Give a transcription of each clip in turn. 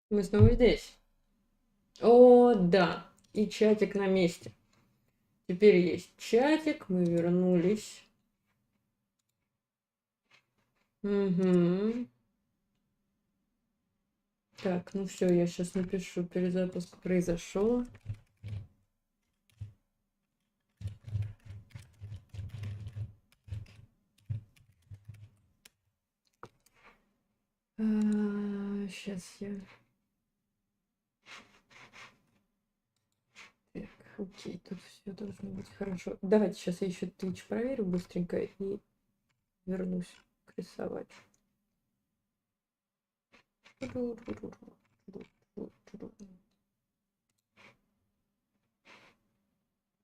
Мы снова здесь. О, да. И чатик на месте. Теперь есть чатик. Мы вернулись. Угу. Так, ну все, я сейчас напишу. Перезапуск произошел. Сейчас я... Так, окей, тут все должно быть хорошо. Давайте сейчас я еще Twitch проверю быстренько и вернусь рисовать.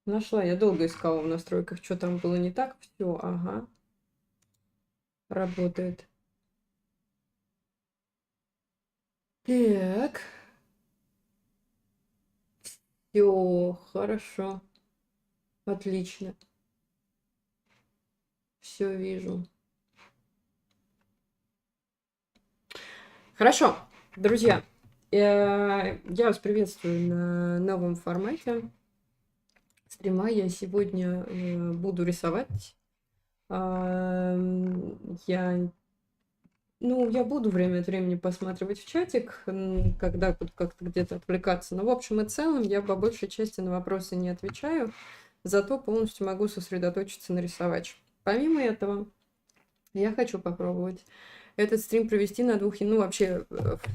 Нашла, я долго искала в настройках, что там было не так. Все, ага, работает. Так, все хорошо, отлично, все вижу. Хорошо, друзья, я вас приветствую на новом формате стрима. Я сегодня буду рисовать. Я я буду время от времени посматривать в чатик, когда буду как-то где-то отвлекаться. Но в общем и целом я по большей части на вопросы не отвечаю, зато полностью могу сосредоточиться на рисовать. Помимо этого, я хочу попробовать этот стрим провести на двух, ну вообще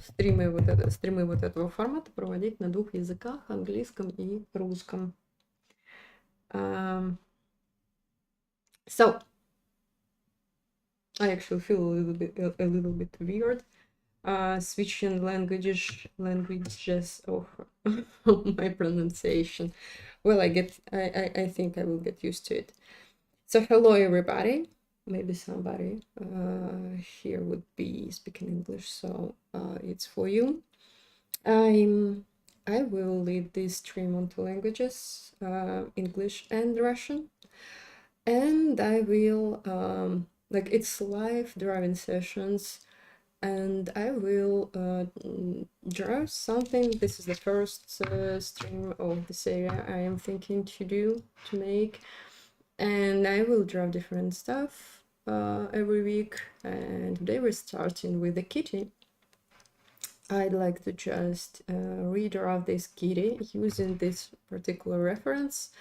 стримы вот этого формата проводить на двух языках, английском и русском. So, I actually feel a little bit weird switching languages of my pronunciation. Well, I think I will get used to it. So hello everybody. Maybe somebody here would be speaking English, so it's for you. I will lead this stream on two languages, English and Russian, and I will like it's live driving sessions, and I will draw something. This is the first stream of this area I am thinking to make, and I will draw different stuff every week. And today we're starting with the kitty. I'd like to just redraw this kitty using this particular reference.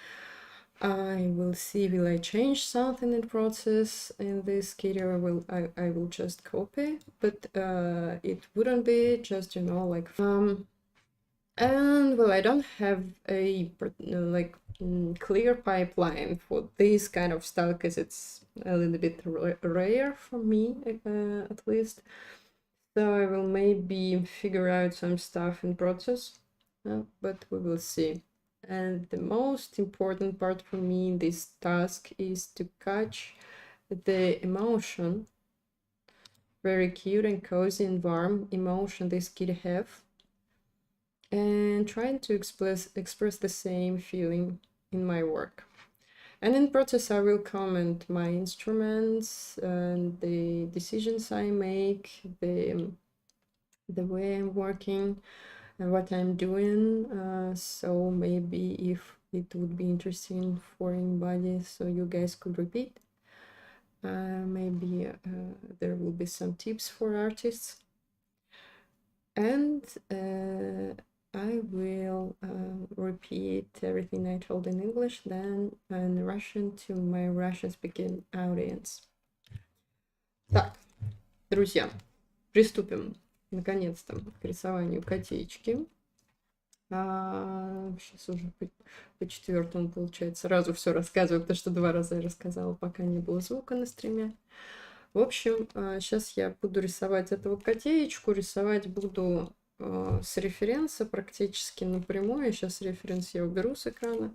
I will see, will I change something in process in this kitty, or I will just copy, but it wouldn't be just, you know, like and well, I don't have a like clear pipeline for this kind of stuff because it's a little bit rare for me, at least. So I will maybe figure out some stuff in process, but we will see. And the most important part for me in this task is to catch the emotion, very cute and cozy and warm emotion this kid have, and trying to express the same feeling in my work. And in process I will comment my instruments and the decisions I make, the way I'm working and what I'm doing. So maybe if it would be interesting for anybody, so you guys could repeat. Maybe there will be some tips for artists. And I will repeat everything I told in English, then in Russian to my Russian-speaking audience. Так, друзья, приступим наконец-то к рисованию котечки. Сейчас уже по четвертому, получается, сразу все рассказываю, потому что 2 раза я рассказала, пока не было звука на стриме. В общем, сейчас я буду рисовать этого котеечку. Рисовать буду с референса практически напрямую. Сейчас референс я уберу с экрана.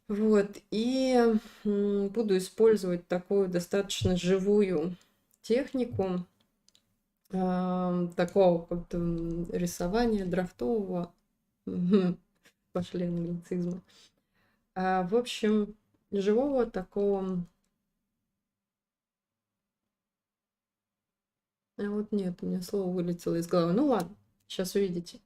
Вот, и буду использовать такую достаточно живую технику такого вот рисования драфтового. Пошли англицизмы. В общем, живого такого... А вот нет, у меня слово вылетело из головы. Ну ладно. Сейчас увидите.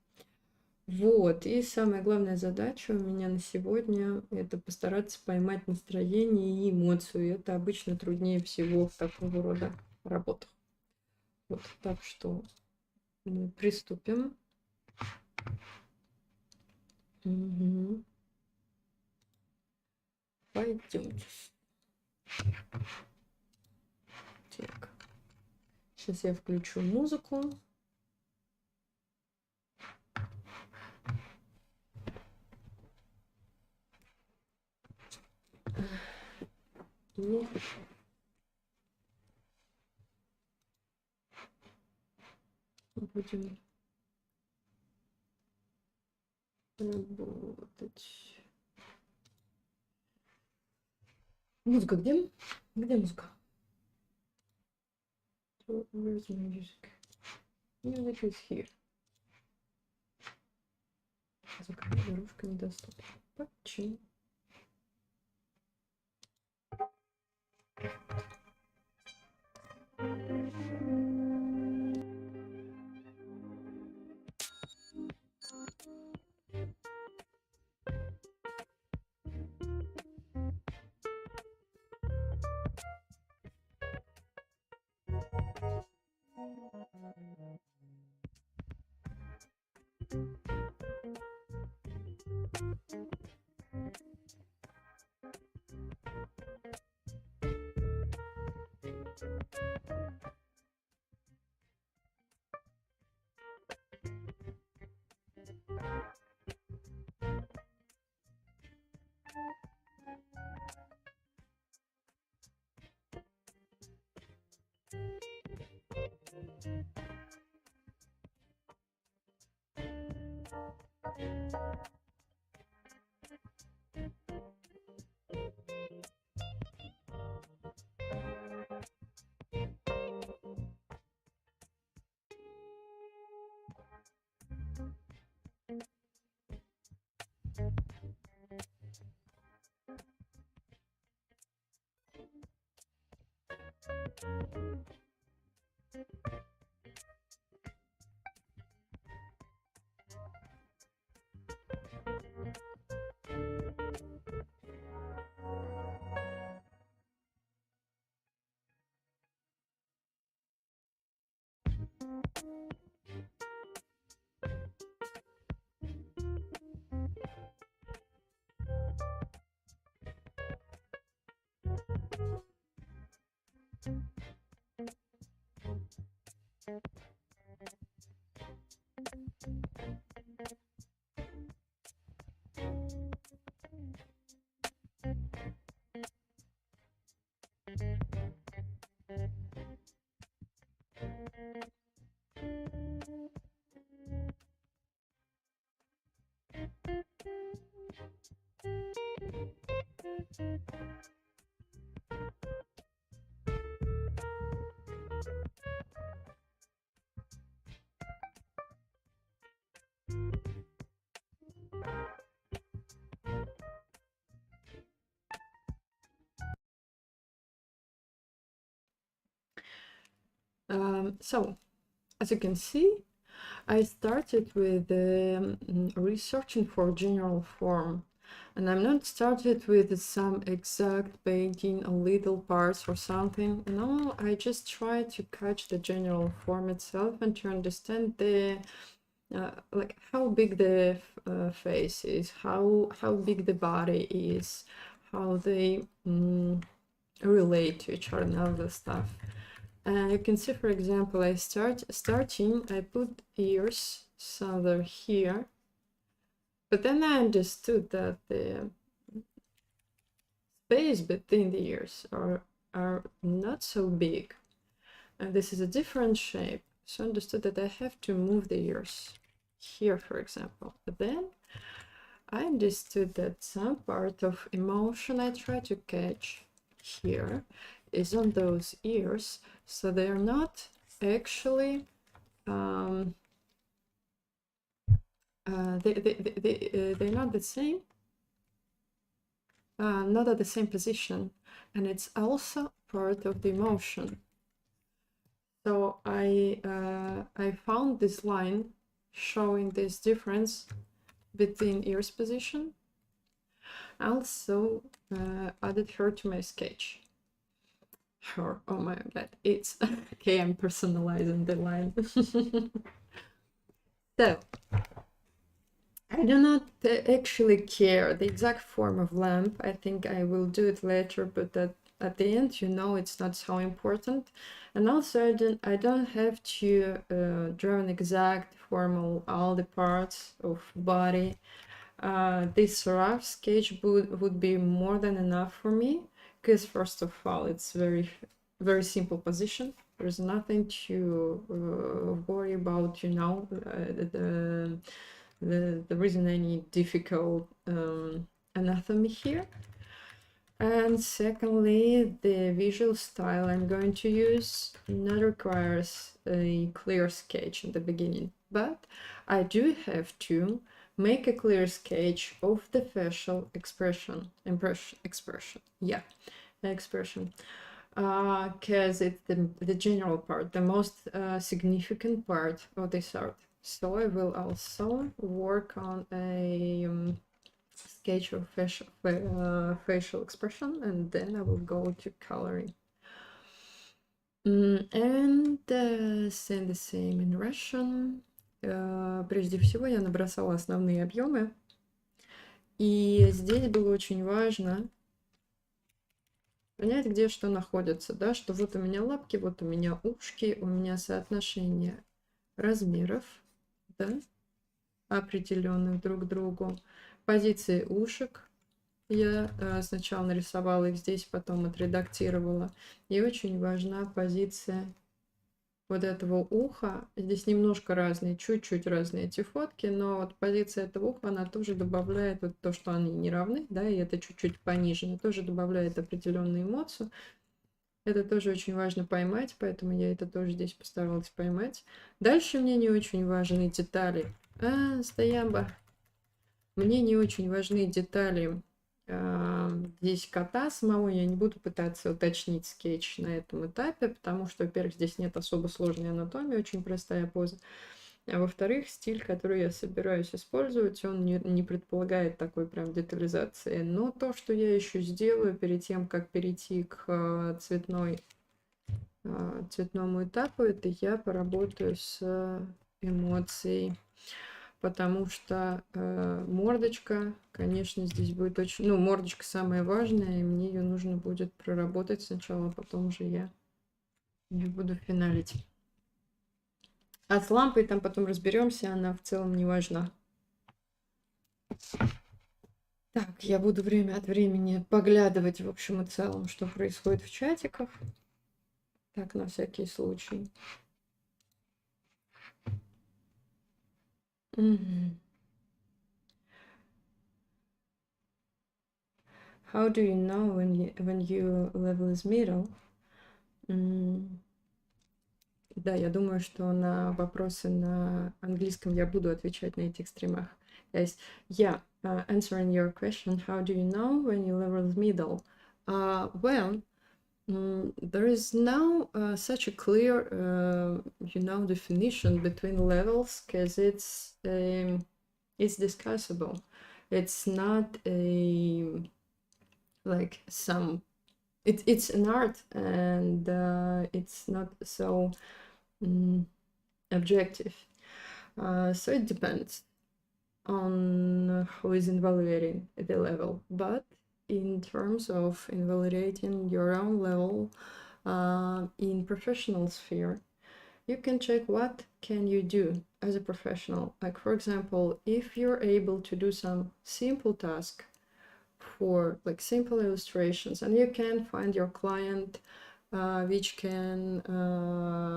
Вот, и самая главная задача у меня на сегодня — это постараться поймать настроение и эмоцию. И это обычно труднее всего в такого рода работах. Вот, так что мы приступим. Угу. Пойдемте. Так. Сейчас я включу музыку. И будем работать. Музыка где? Где музыка? Where's my music? Music is here. Звуковая дорожка недоступна. Почему? So, as you can see, I started with researching for general form, and I'm not started with some exact painting a little parts or something. No, I just try to catch the general form itself and to understand the like how big the face is, how big the body is, how they relate to each other and all this stuff. You can see, for example, I I put ears somewhere here, but then I understood that the space between the ears are not so big, and this is a different shape. So I understood that I have to move the ears here, for example. But then I understood that some part of emotion I try to catch here is on those ears, so they are not actually they're not the same, not at the same position, and it's also part of the emotion. So I found this line showing this difference between ears position. I also added her to my sketch. Her, oh my god, it's okay, I'm personalizing the line. So, I do not actually care the exact form of lamp. I think I will do it later, but at the end, you know, it's not so important. And also, I don't have to draw an exact form of all the parts of body. This rough sketch would be more than enough for me, because first of all, it's very simple position. There's nothing to worry about, you know. There isn't any difficult anatomy here. And secondly, the visual style I'm going to use not requires a clear sketch in the beginning, but I do have to make a clear sketch of the facial expression, because it's the general part, the most significant part of this art. So I will also work on a sketch of facial expression, and then I will go to coloring. And send the same in Russian. Прежде всего я набросала основные объемы, и здесь было очень важно понять, где что находится, да, что вот у меня лапки, вот у меня ушки, у меня соотношение размеров, да, определенных друг к другу, позиции ушек. Я сначала нарисовала их здесь, потом отредактировала. И очень важна позиция вот этого уха. Здесь немножко разные, чуть-чуть разные эти фотки, но вот позиция этого уха, она тоже добавляет вот то, что они не равны, да, и это чуть-чуть понижено, тоже добавляет определенную эмоцию. Это тоже очень важно поймать, поэтому я это тоже здесь постаралась поймать. Дальше мне не очень важны детали. Стоямба. Мне не очень важны детали здесь кота самого. Я не буду пытаться уточнить скетч на этом этапе, потому что, во-первых, здесь нет особо сложной анатомии, очень простая поза. А во-вторых, стиль, который я собираюсь использовать, он не предполагает такой прям детализации. Но то, что я еще сделаю перед тем, как перейти к цветному этапу, это я поработаю с эмоцией. Потому что мордочка, конечно, здесь будет очень... Ну, мордочка самая важная, и мне ее нужно будет проработать сначала, а потом уже я ее буду финалить. А с лампой там потом разберемся, она в целом не важна. Так, я буду время от времени поглядывать, в общем и целом, что происходит в чатиках. Так, на всякий случай. How do you know when you level is middle? Да, я думаю, что на вопросы на английском я буду отвечать на этих стримах. Guys, yeah, answering your question, how do you know when your level is middle? Well, there is no such a clear, you know, definition between levels, because it's discussable. It's not a like some. It's an art, and it's not so objective. So it depends on who is evaluating the level. But in terms of evaluating your own level in professional sphere, you can check what can you do as a professional. Like, for example, if you're able to do some simple task for like simple illustrations, and you can find your client which can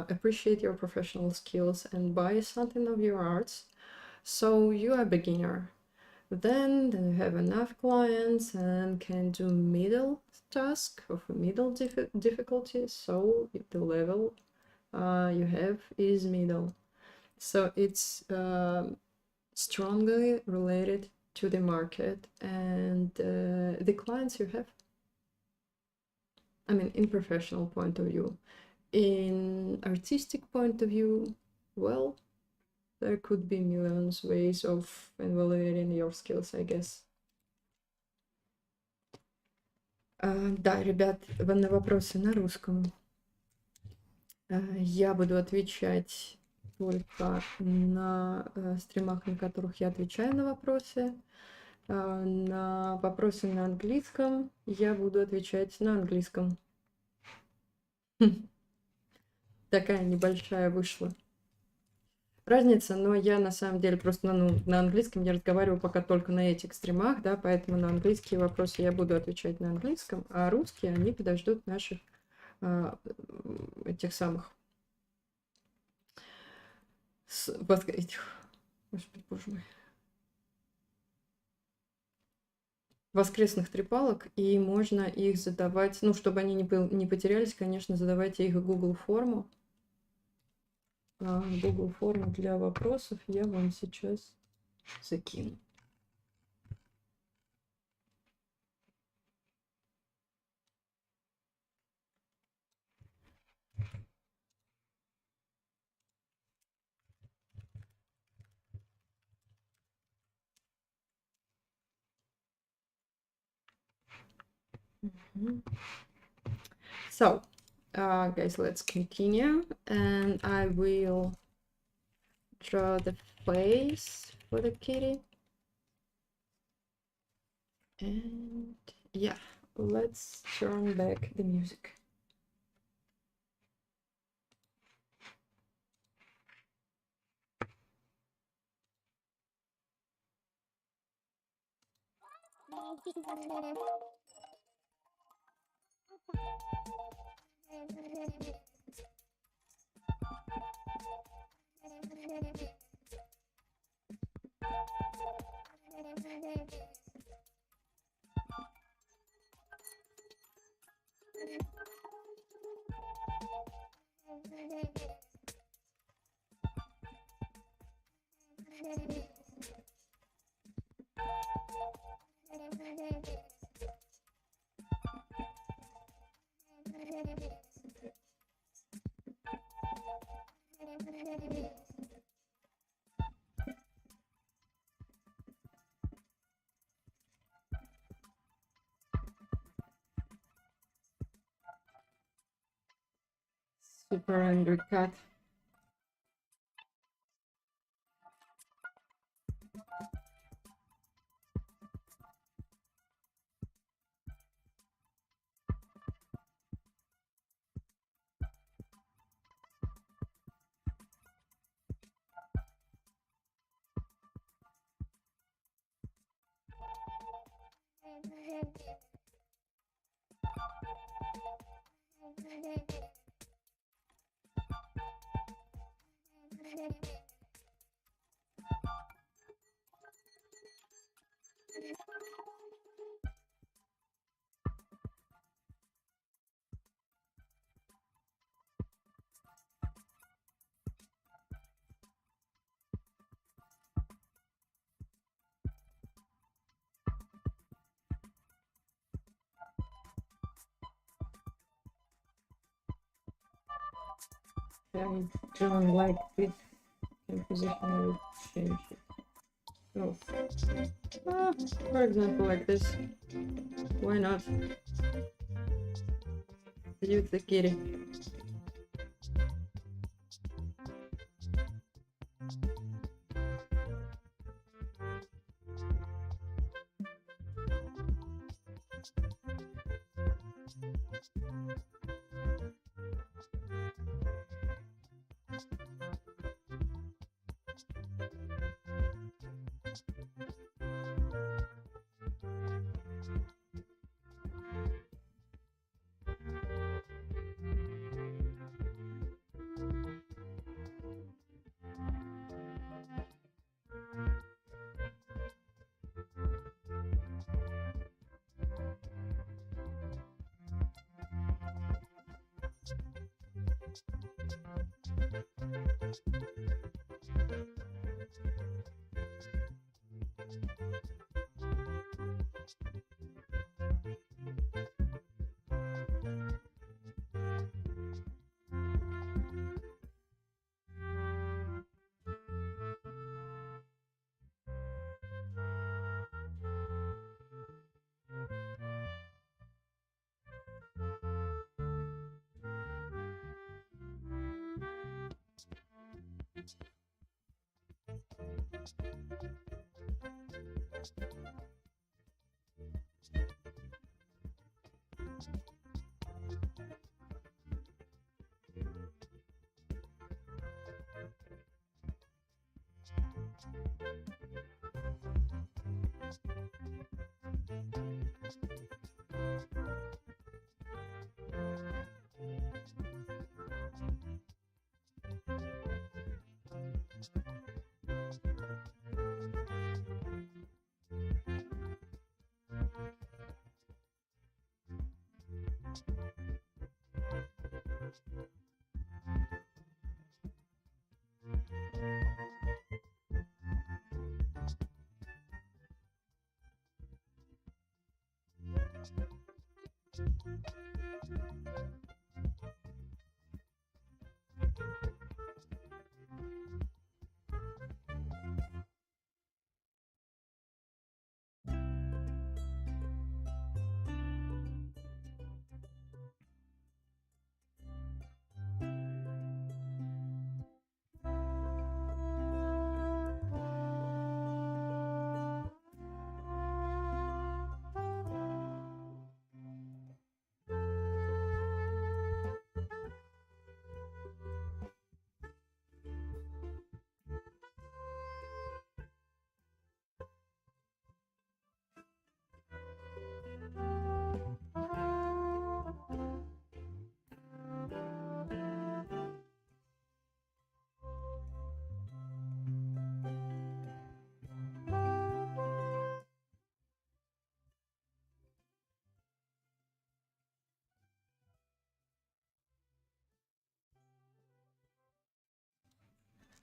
appreciate your professional skills and buy something of your arts, so you are a beginner. Then you have enough clients and can do middle task of middle difficulty, so the level you have is middle. So it's strongly related to the market and the clients you have. I mean, in professional point of view. In artistic point of view, well, there could be millions ways of evaluating your skills, I guess. Да, ребят, на вопросы на русском. Я буду отвечать только на стримах, на которых я отвечаю на вопросы. На вопросы на английском я буду отвечать на английском. Такая небольшая вышла разница, но я на самом деле просто на английском я разговариваю пока только на этих стримах, да, поэтому на английские вопросы я буду отвечать на английском, а русские, они подождут наших этих самых Господи, боже мой. Воскресных трепалок, и можно их задавать, ну, чтобы они не потерялись, конечно, задавайте их в Google форму. Google форму для вопросов я вам сейчас закину. So, guys, let's continue, and I will draw the face for the kitty. And yeah, let's turn back the music. Super angry cat. I don't like this composition, I would change it. Oh. For example, like this. Why not? Use the kitty.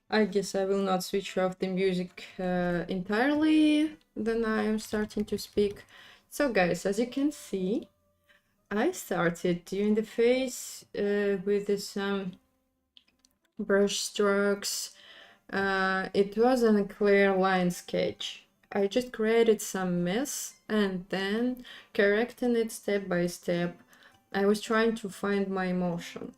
I guess I will not switch off the music entirely, then I am starting to speak. So guys, as you can see, I started doing the face with some brush strokes. It wasn't a clear line sketch. I just created some mess and then correcting it step by step. I was trying to find my emotion.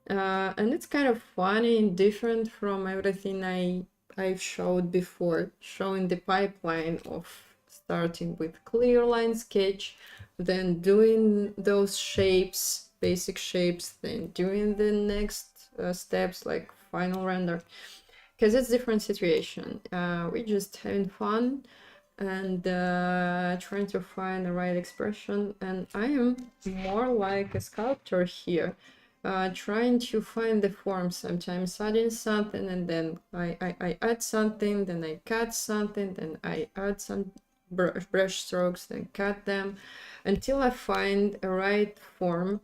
And it's kind of funny and different from everything I've showed before, showing the pipeline of starting with clear line sketch, then doing those shapes, basic shapes, then doing the next steps like final render, because it's different situation. We're just having fun and trying to find the right expression, and I am more like a sculptor here. Trying to find the form, sometimes adding something and then I add something, then I cut something, then I add some brush strokes, then cut them until I find a right form,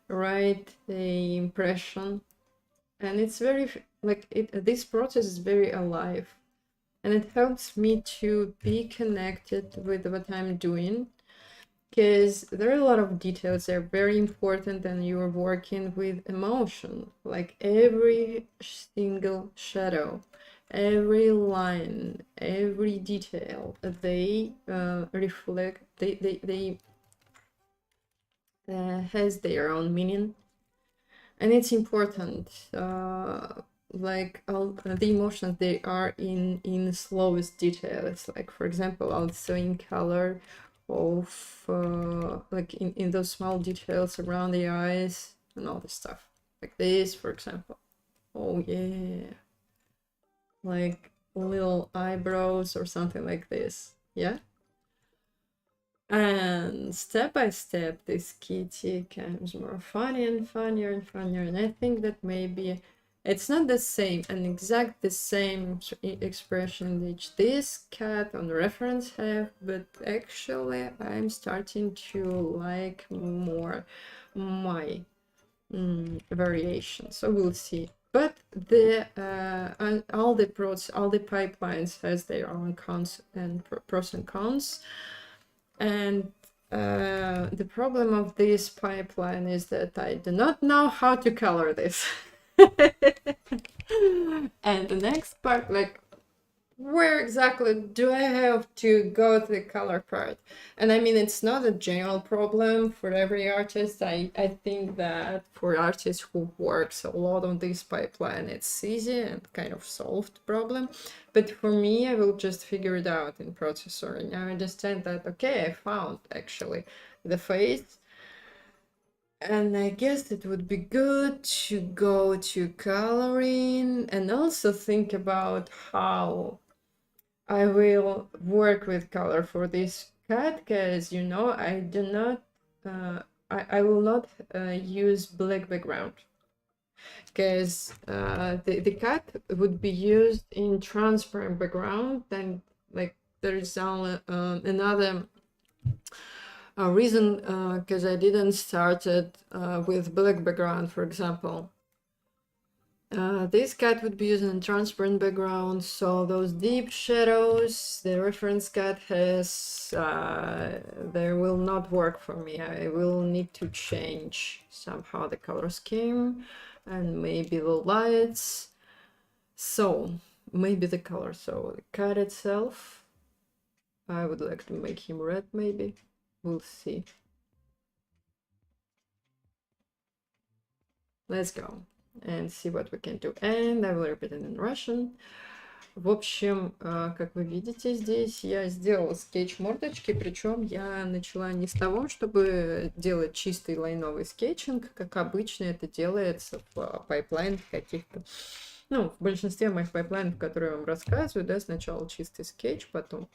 right impression. And it's very like this process is very alive, and it helps me to be connected with what I'm doing, because there are a lot of details that are very important and you're working with emotion, like every single shadow, every line, every detail, they reflect, they has their own meaning, and it's important. Like all the emotions, they are in slowest details, like for example also in color of like in those small details around the eyes and all this stuff, like this for example. Oh yeah, like little eyebrows or something like this. Yeah. And step by step this kitty becomes more funny and funnier and funnier, and I think that maybe it's not the same, an exact the same expression which this cat on reference have, but actually I'm starting to like more my variation, so we'll see. But the all the pipelines has their own cons and pros and cons. And the problem of this pipeline is that I do not know how to color this. And the next part, like where exactly do I have to go to the color part? And I mean, it's not a general problem for every artist. I think that for artists who works a lot on this pipeline, it's easy and kind of solved problem. But for me, I will just figure it out in processor. And I understand that, okay, I found actually the face. And I guess it would be good to go to coloring and also think about how I will work with color for this cat because, you know, I do not, I will not use black background because the cat would be used in transparent background. Then, like, there is only another reason because I didn't start it with black background, for example. This cat would be using a transparent background, so those deep shadows the reference cat has, they will not work for me. I will need to change somehow the color scheme and maybe the lights. So, maybe the color. So, the cat itself, I would like to make him red maybe. We'll see. Let's go and see what we can do. And I will repeat it in Russian. В общем, как вы видите, здесь я сделала скетч мордочки, причем я начала не с того, чтобы делать чистый лайновый скетчинг, как обычно это делается в пайплайнах каких-то. Ну, в большинстве моих пайплайнов, которые я вам рассказываю, да, сначала чистый скетч, потом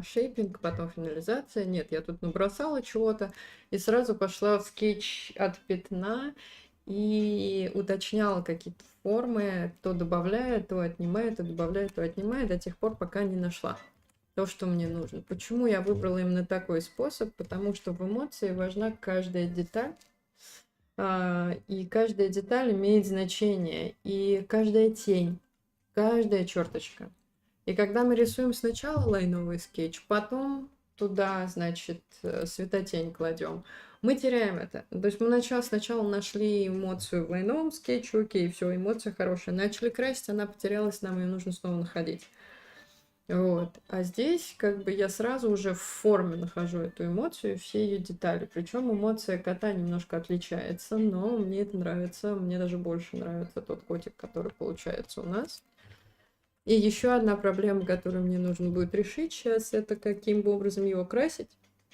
шейпинг, потом финализация. Нет, я тут набросала чего-то и сразу пошла в скетч от пятна и уточняла какие-то формы, то добавляя, то отнимая, то добавляя, то отнимая, до тех пор, пока не нашла то, что мне нужно. Почему я выбрала именно такой способ? Потому что в эмоции важна каждая деталь, и каждая деталь имеет значение, и каждая тень, каждая черточка. И когда мы рисуем сначала лайновый скетч, потом туда, значит, светотень кладем, мы теряем это. То есть мы сначала нашли эмоцию в лайновом скетче, окей, все, эмоция хорошая. Начали красить, она потерялась, нам ее нужно снова находить. Вот. А здесь как бы я сразу уже в форме нахожу эту эмоцию, все ее детали. Причем эмоция кота немножко отличается, но мне это нравится. Мне даже больше нравится тот котик, который получается у нас. И еще одна проблема, которую мне нужно будет решить сейчас, это каким образом его красить.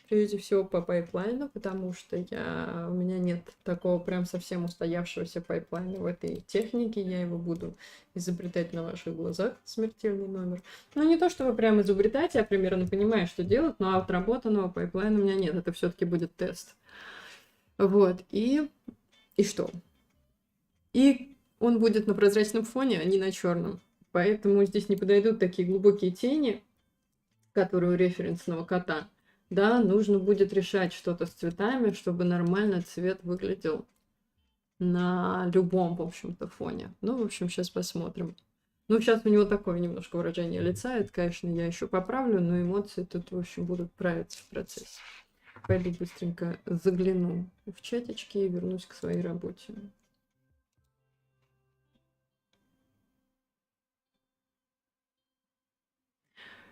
Прежде всего по пайплайну, потому что у меня нет такого прям совсем устоявшегося пайплайна в этой технике. Я его буду изобретать на ваших глазах, смертельный номер. Ну, не то чтобы прям изобретать, я примерно понимаю, что делать, но отработанного пайплайна у меня нет. Это все-таки будет тест. Вот, и что? И он будет на прозрачном фоне, а не на черном. Поэтому здесь не подойдут такие глубокие тени, которые у референсного кота. Да, нужно будет решать что-то с цветами, чтобы нормально цвет выглядел на любом, в общем-то, фоне. Ну, в общем, сейчас посмотрим. Ну, сейчас у него такое немножко выражение лица. Это, конечно, я еще поправлю, но эмоции тут, в общем, будут правиться в процессе. Пойду быстренько загляну в чатички и вернусь к своей работе.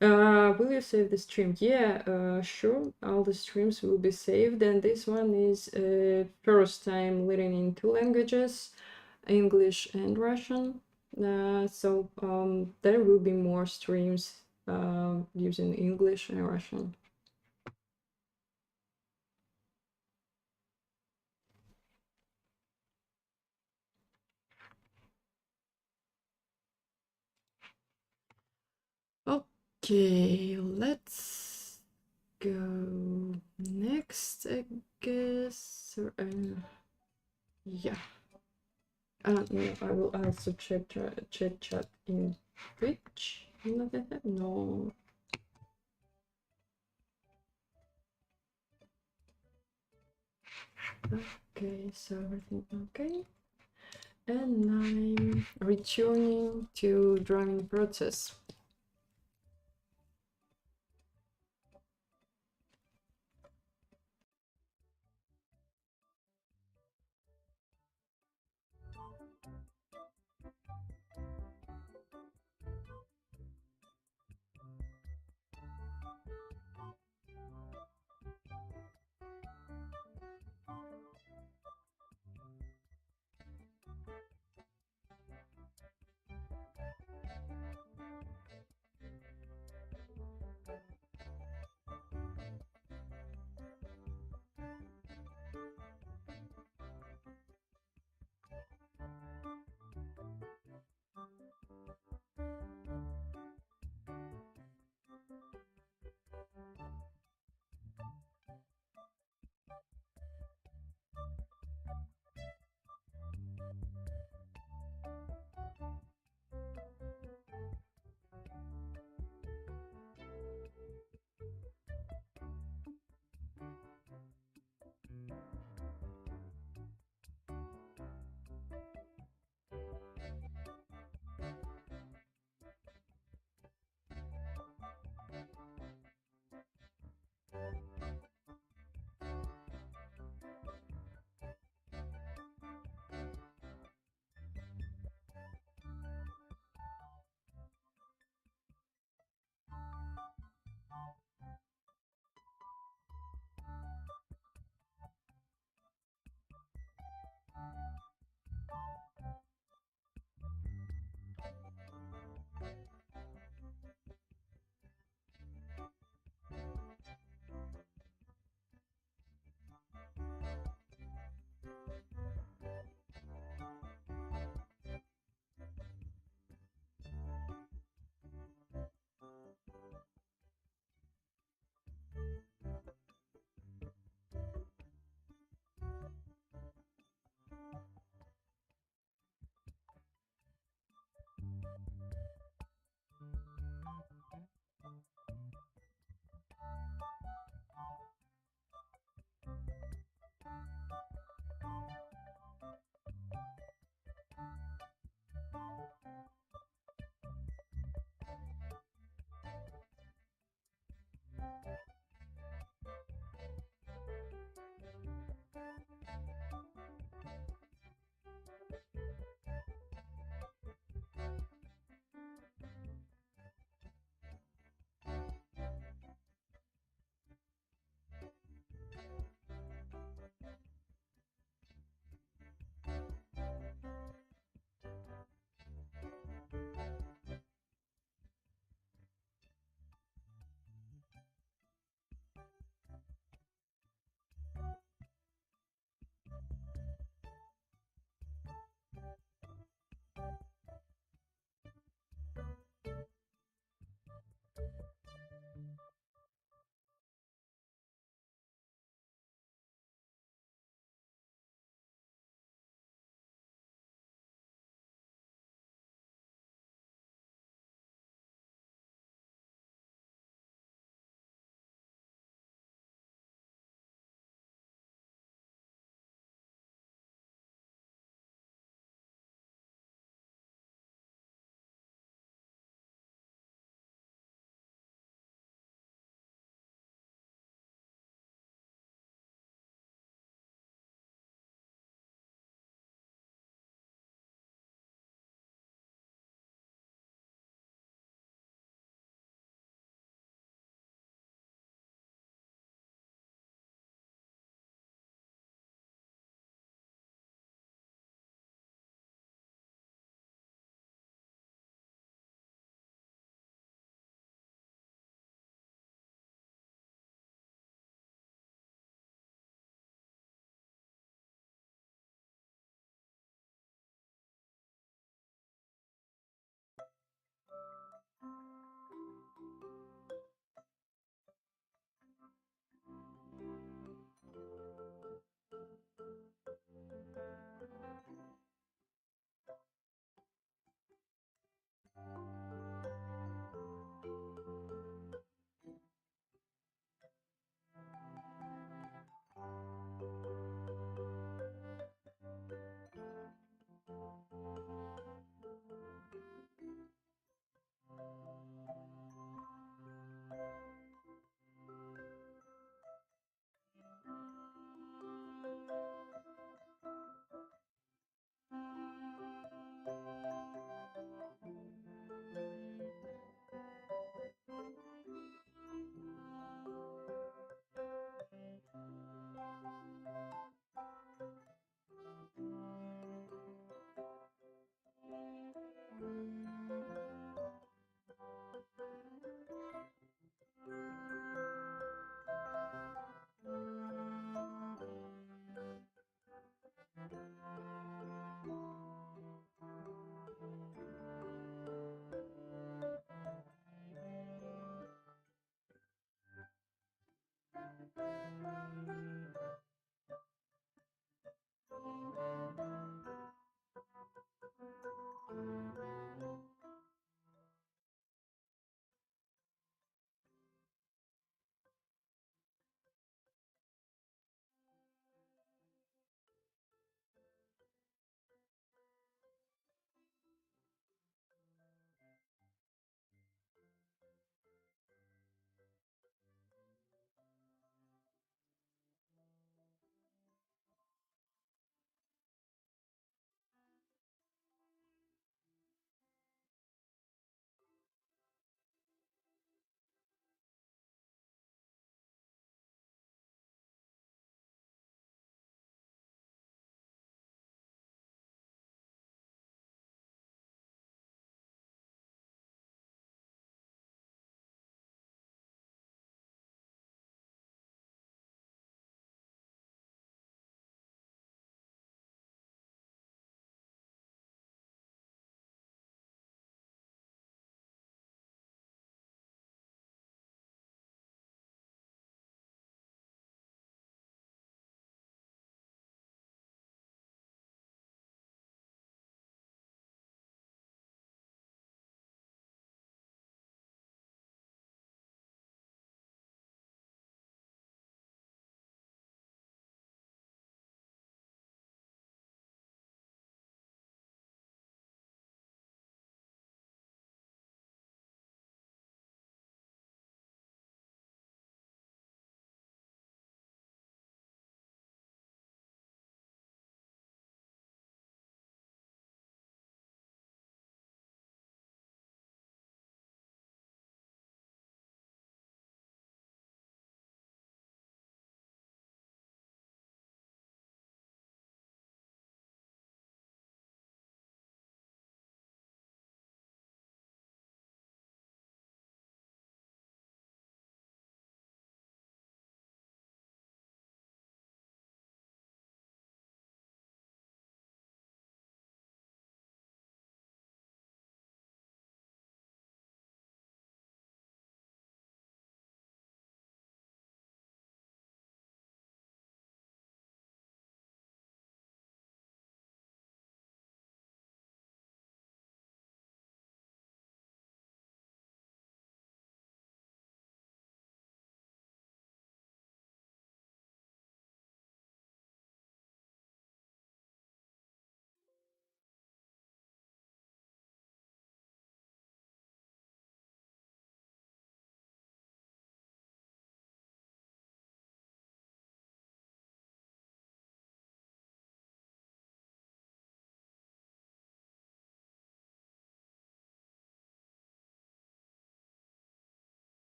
Will you save the stream? Yeah, sure. All the streams will be saved, and this one is first time learning in two languages, English and Russian. So there will be more streams using English and Russian. Okay, let's go next, I guess. Yeah. No, I will also check chat in Twitch. No. Okay, so everything okay. And I'm returning to drawing process.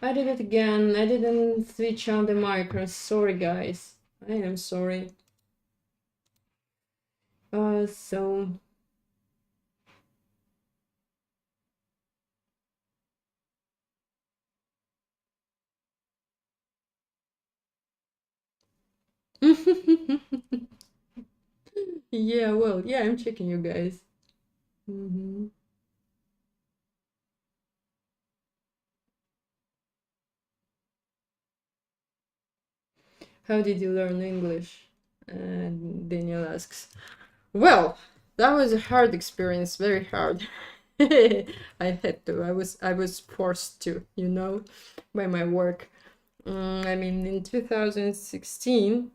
I did it again. I didn't switch on the micro. Sorry, guys. I am sorry. So yeah, well, yeah, I'm checking you guys. How did you learn English? Daniel asks. Well, that was a hard experience, very hard. I had to. I was forced to, by my work. I mean, in 2016,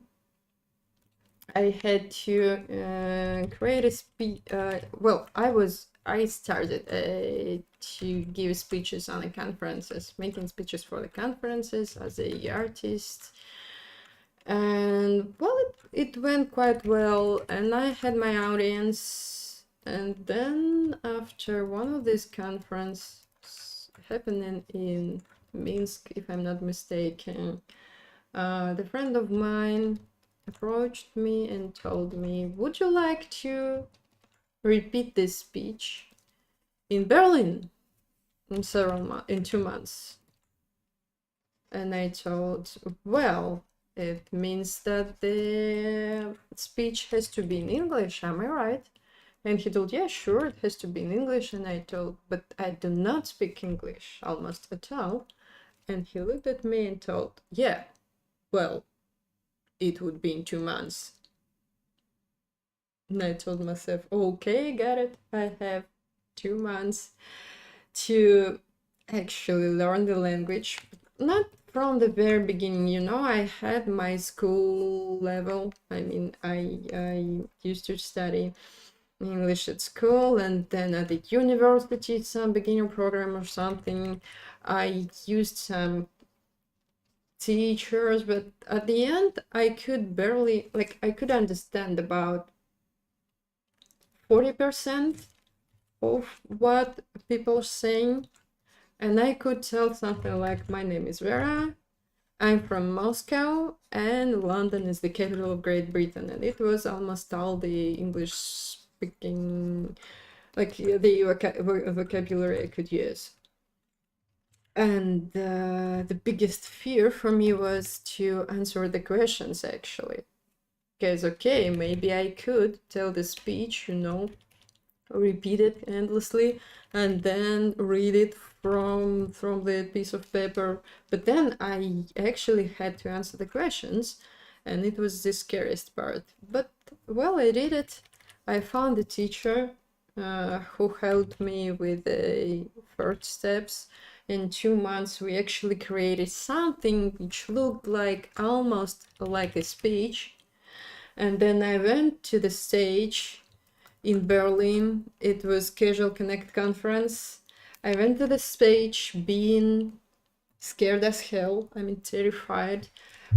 I had to create a speech. Well, I started to give speeches on the conferences, making speeches for the conferences as a artist, and well, it went quite well, and I had my audience. And then after one of these conferences happening in Minsk, if I'm not mistaken, the friend of mine approached me and told me, would you like to repeat this speech in Berlin in 2 months? And I told, well, it means that the speech has to be in English, am I right? And he told, yeah, sure, it has to be in English. And I told, but I do not speak English almost at all. And he looked at me and told, yeah, well, it would be in 2 months. And I told myself, okay, got it. I have 2 months to actually learn the language. Not from the very beginning, I had my school level. I mean, I used to study English at school, and then at the university, some beginner program or something. I used some teachers, but at the end, I could barely, I could understand about 40% of what people are saying, and I could tell something like, my name is Vera, I'm from Moscow, and London is the capital of Great Britain. And it was almost all the English speaking, the vocabulary I could use. And the biggest fear for me was to answer the questions, actually. Because, okay, maybe I could tell the speech, repeat it endlessly, and then read it from the piece of paper. But then I actually had to answer the questions, and it was the scariest part. But, well, I did it. I found a teacher who helped me with the first steps. In 2 months, we actually created something which looked like almost like a speech. And then I went to the stage in Berlin. It was Casual Connect conference. I went to the stage being scared as hell. I mean, terrified.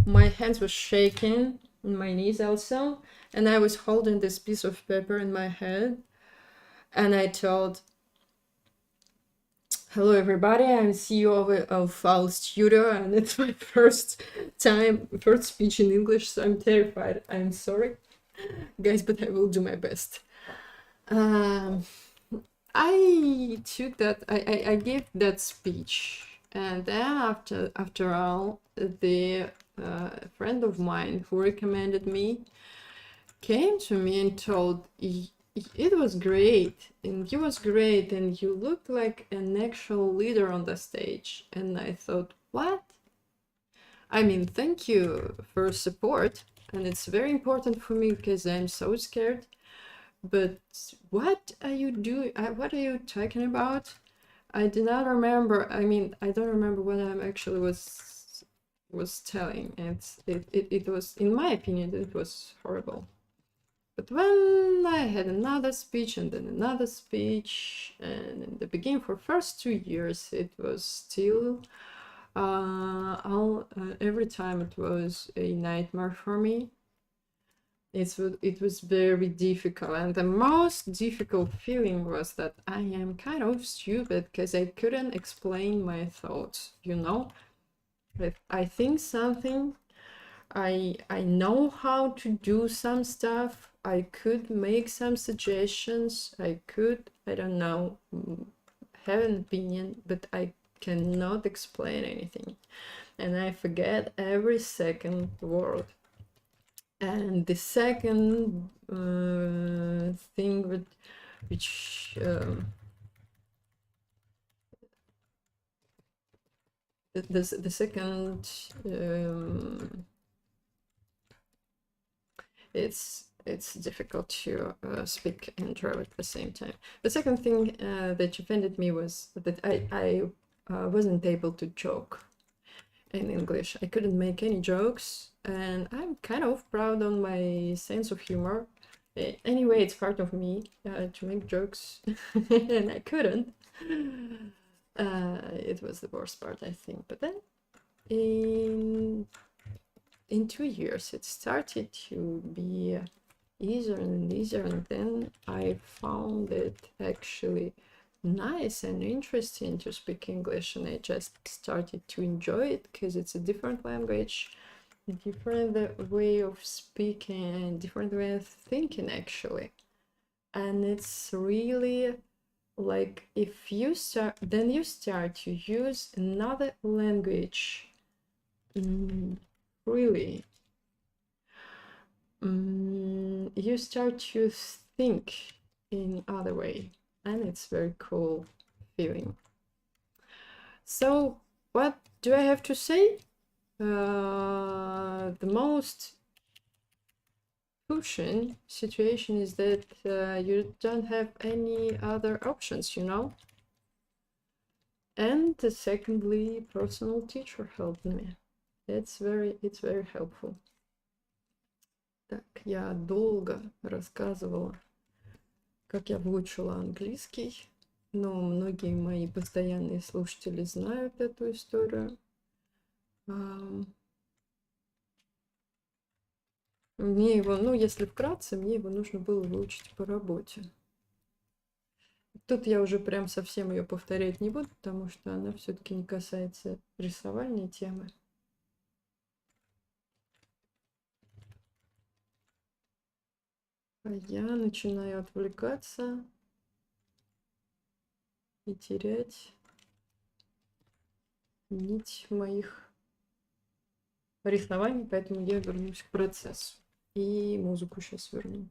My hands were shaking, and my knees also. And I was holding this piece of paper in my hand. And I told, hello everybody, I'm CEO of our studio, and it's my first speech in English, so I'm terrified. I'm sorry, guys, but I will do my best. I took that, I gave that speech, and then after all, the friend of mine who recommended me came to me and told, it was great, and you was great, and you looked like an actual leader on the stage. And I thought, what? I mean, thank you for support, and it's very important for me because I'm so scared. But what are you doing? What are you talking about? I do not remember. I mean, I don't remember what I actually was telling. It was, in my opinion, it was horrible. But when I had another speech and then another speech, and in the beginning, for first 2 years, it was still every time it was a nightmare for me. it was very difficult, and the most difficult feeling was that I am kind of stupid because I couldn't explain my thoughts, you know? If I think something, I know how to do some stuff, I could make some suggestions, I could, I don't know, have an opinion, but I cannot explain anything. And I forget every second word. And the second thing which the second it's difficult to speak and draw at the same time. The second thing that offended me was that I wasn't able to joke in English. I couldn't make any jokes, and I'm kind of proud on my sense of humor. Anyway, it's part of me to make jokes, and I couldn't. It was the worst part, I think. But then in 2 years, it started to be easier and easier, and then I found it actually nice and interesting to speak English, and I just started to enjoy it because it's a different language, different way of speaking, and different way of thinking actually. And it's really like if you start to use another language really you start to think in other way, and it's very cool feeling. So what do I have to say? The most pushing situation is that you don't have any other options, you know. And secondly, personal teacher helped me. It's very helpful. Так, я долго рассказывала, как я выучила английский, но многие мои постоянные слушатели знают эту историю. Мне его, ну, если вкратце, мне его нужно было выучить по работе. Тут я уже прям совсем ее повторять не буду, потому что она все-таки не касается рисования темы. А я начинаю отвлекаться и терять нить моих рисований, поэтому я вернусь к процессу. И музыку сейчас верну.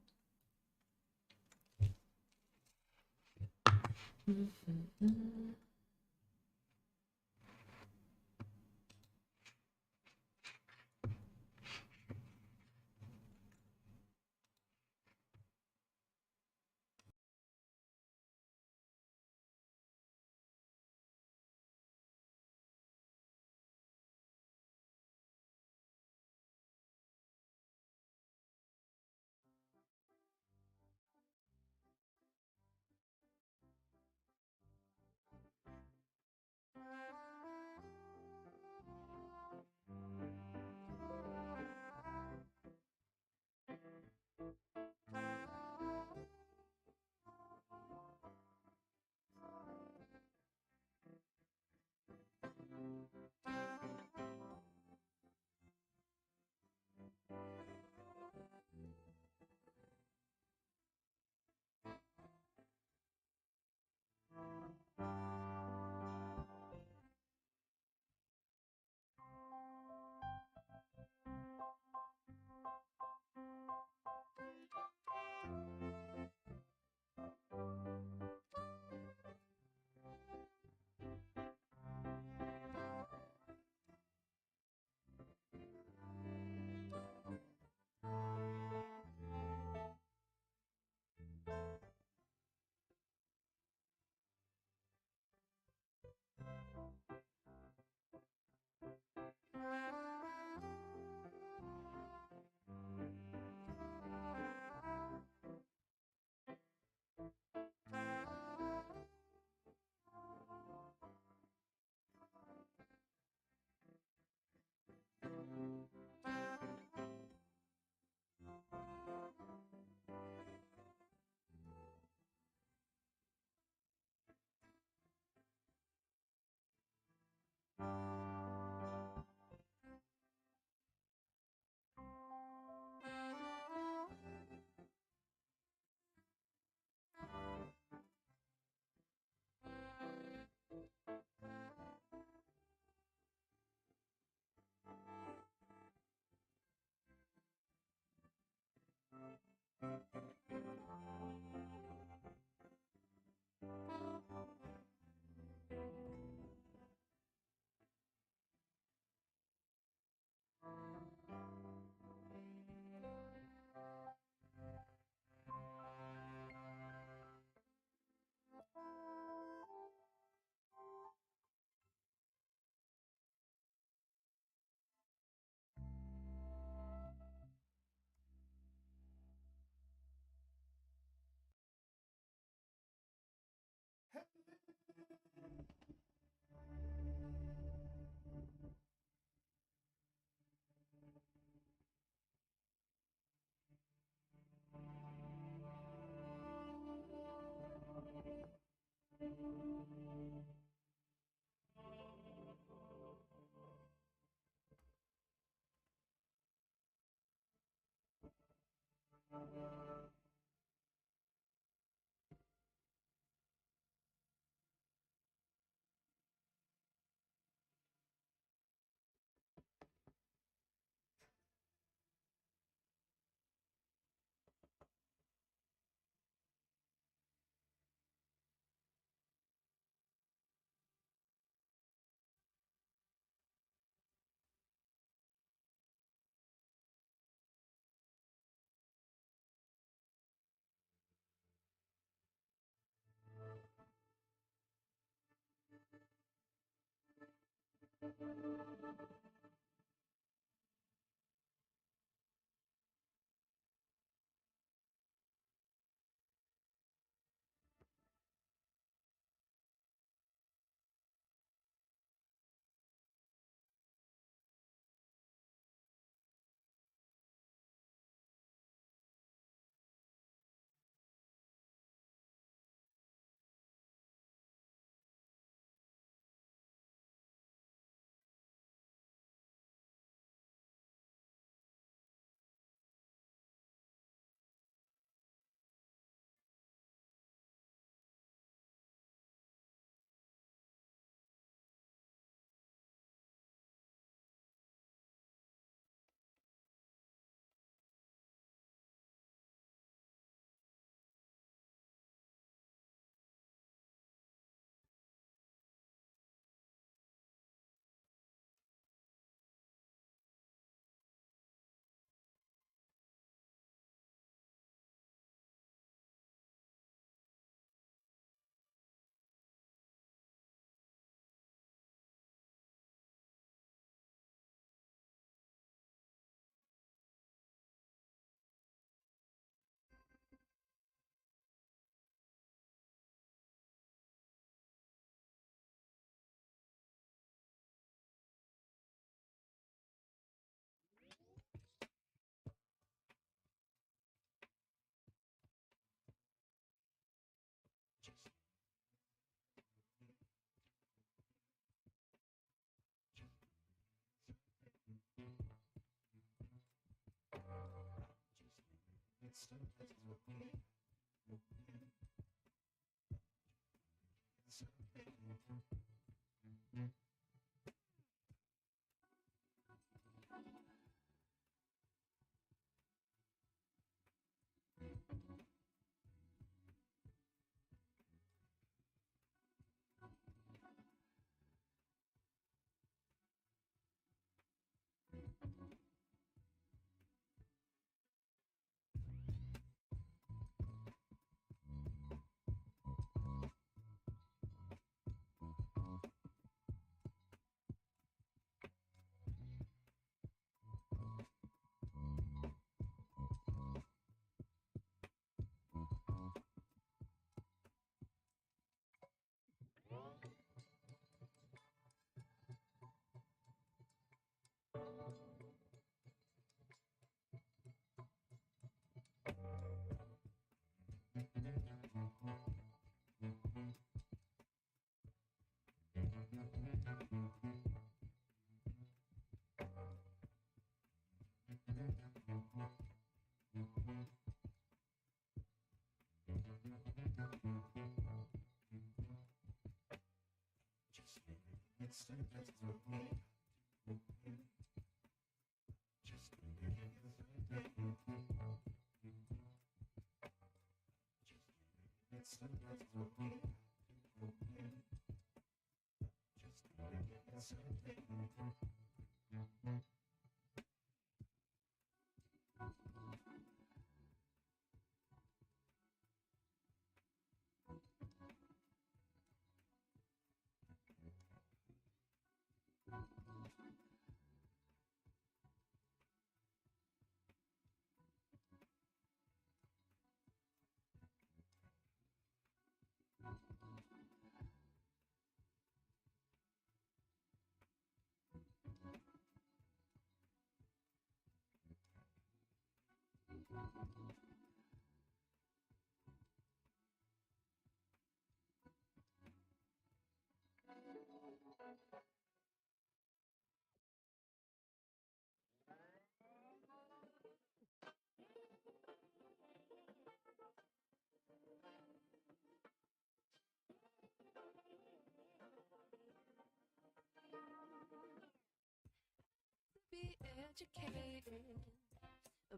Be educated,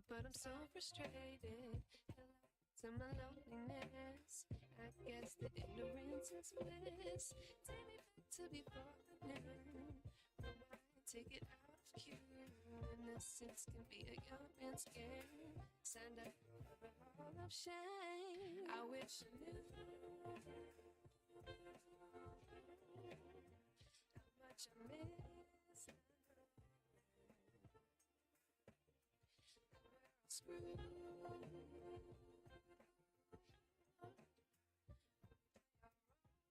but I'm so frustrated. To my loneliness, I guess that ignorance is bliss. Take me back to before the noon. Rewind, take it out of cue. Innocence can be a young man's game. Signed up for a hall of shame. I wish I knew how much I miss. Screw.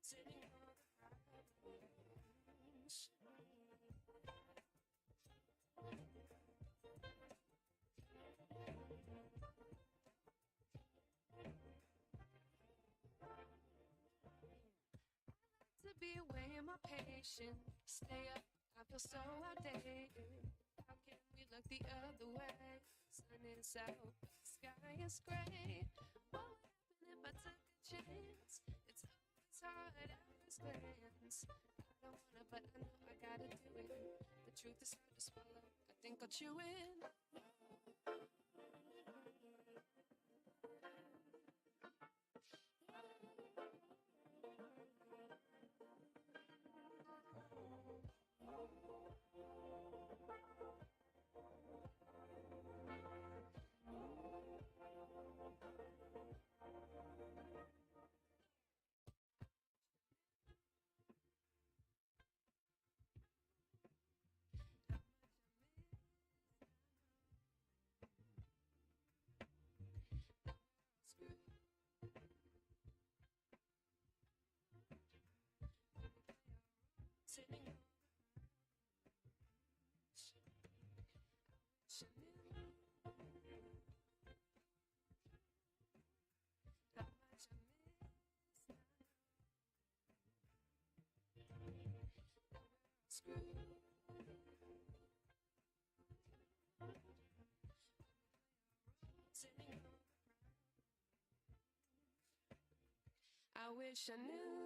Sitting on the couch. To be away in my patience. Stay up, I feel so outdated. How can we look the other way? Sun is out, but the sky is gray. What would happen if I took a chance? It's always hard at first glance. I don't wanna, but I know I gotta do it. The truth is hard to swallow. I think I'll chew it. Sitting on how much I miss. Screw. Sitting on. I wish I knew.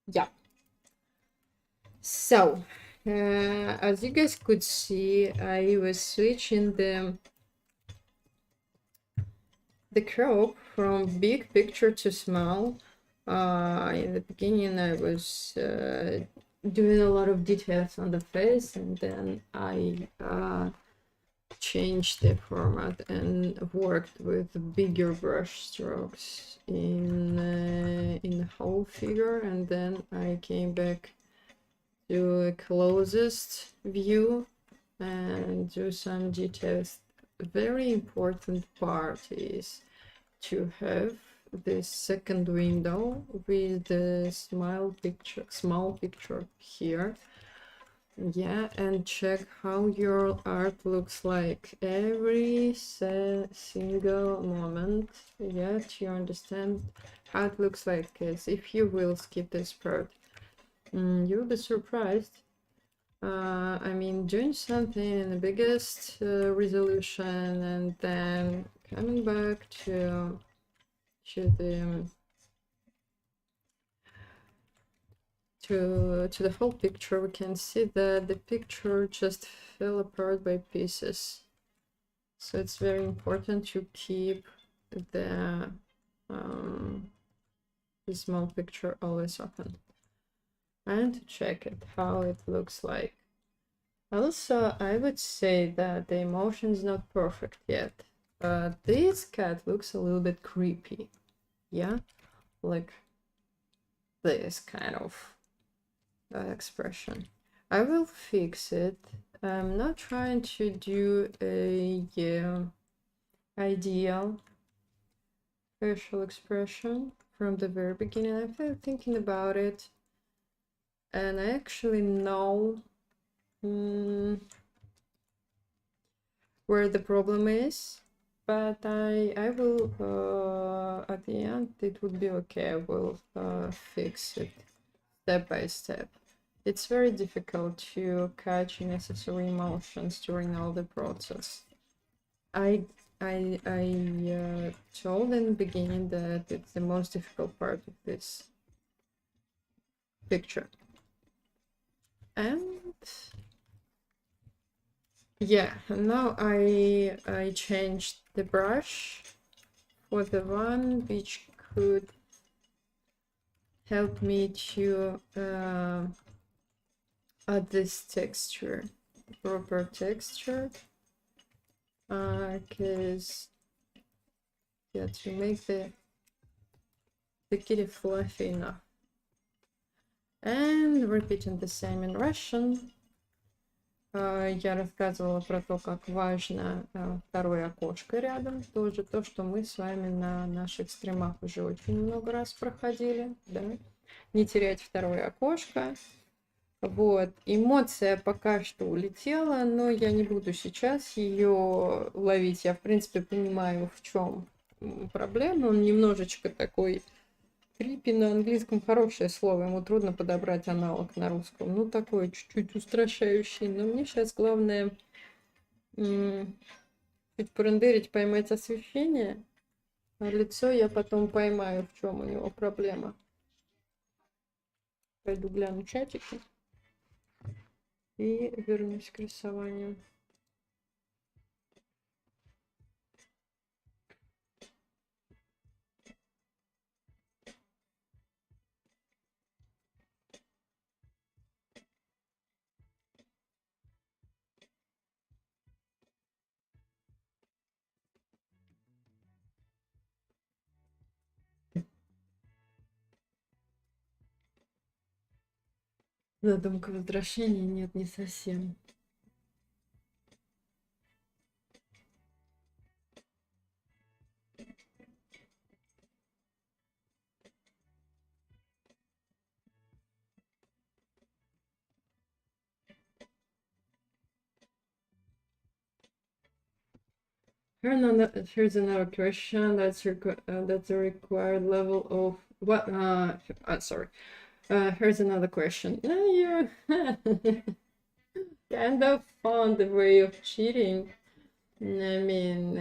Yeah. So, as you guys could see, I was switching the crop from big picture to small. In the beginning, I was doing a lot of details on the face, and then I changed the format and worked with bigger brush strokes in the whole figure, and then I came back to a closest view and do some details. Very important part is to have this second window with the small picture here. Yeah, and check how your art looks like every single moment. Yeah, to understand how it looks like. Because if you will skip this part, you'll be surprised. I mean, doing something in the biggest resolution and then coming back to the to the whole picture, we can see that the picture just fell apart by pieces. So it's very important to keep the small picture always open and to check it how it looks like. Also, I would say that the emotion is not perfect yet, but this cat looks a little bit creepy. Yeah, like this kind of expression. I will fix it. I'm not trying to do a ideal facial expression from the very beginning. I've been thinking about it, and I actually know where the problem is, but I will at the end it would be okay. I will fix it step by step. It's very difficult to catch necessary emotions during all the process. I told in the beginning that it's the most difficult part of this picture. And yeah, now I changed the brush for the one which could help me to add this texture, the proper texture, because yeah, to make the kitty fluffy enough. And repeating the same in Russian. Я рассказывала про то, как важно второе окошко рядом. Тоже то, что мы с вами на наших стримах уже очень много раз проходили. Да? Не терять второе окошко. Вот. Эмоция пока что улетела, но я не буду сейчас ее ловить. Я, в принципе, понимаю, в чем проблема. Он немножечко такой крипи на английском хорошее слово, ему трудно подобрать аналог на русском. Ну, такой чуть-чуть устрашающий. Но мне сейчас главное чуть порендерить, поймать освещение. А лицо я потом поймаю, в чем у него проблема. Пойду гляну чатики и вернусь к рисованию. Задумка возвращения нет, не совсем. Here's another question. That's the required level of what? Sorry. Here's another question. You kind of found the way of cheating. I mean,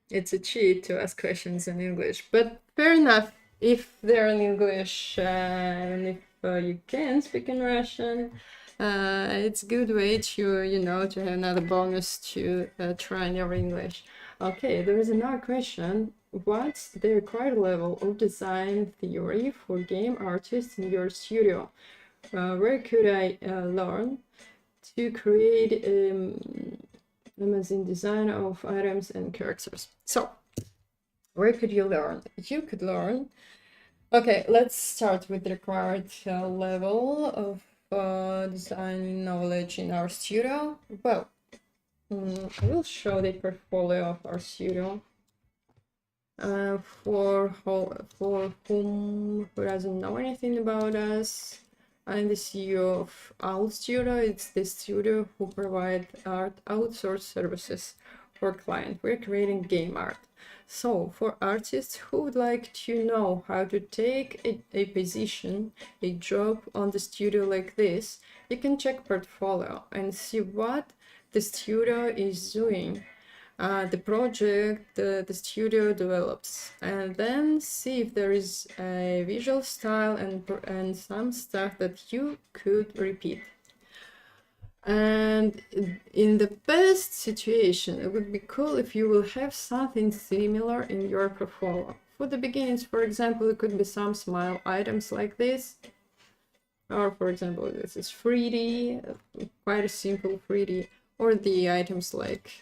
it's a cheat to ask questions in English, but fair enough. If they're in English and if you can speak in Russian, it's a good way to, to have another bonus to try your English. Okay, there is another question. What's the required level of design theory for game artists in your studio? Where could I learn to create amazing design of items and characters? So, where could you learn? You could learn. Okay, let's start with the required level of design knowledge in our studio. Well, I will show the portfolio of our studio. For whom who doesn't know anything about us, I'm the CEO of Owl Studio. It's the studio who provides art outsource services for clients. We're creating game art. So for artists who would like to know how to take a position, a job on the studio like this, you can check portfolio and see what the studio is doing. The project the studio develops, and then see if there is a visual style and some stuff that you could repeat. And in the best situation, it would be cool if you will have something similar in your portfolio. For the beginnings, for example, it could be some smile items like this, or for example, this is 3D, quite a simple 3D, or the items like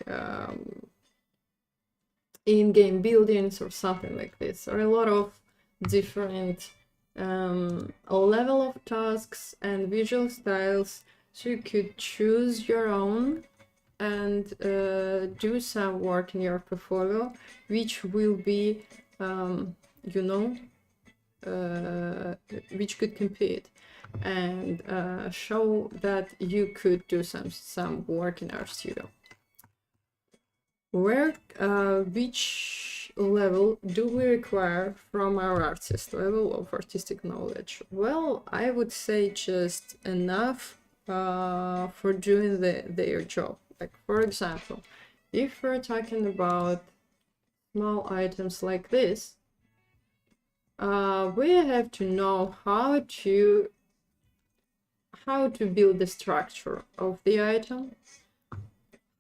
in-game buildings or something like this, or a lot of different level of tasks and visual styles, so you could choose your own and do some work in your portfolio, which will be which could compete and show that you could do some work in our studio. Which level do we require from our artist? Level of artistic knowledge? Well, I would say just enough for doing their job. Like, for example, if we're talking about small items like this, we have to know how to build the structure of the item,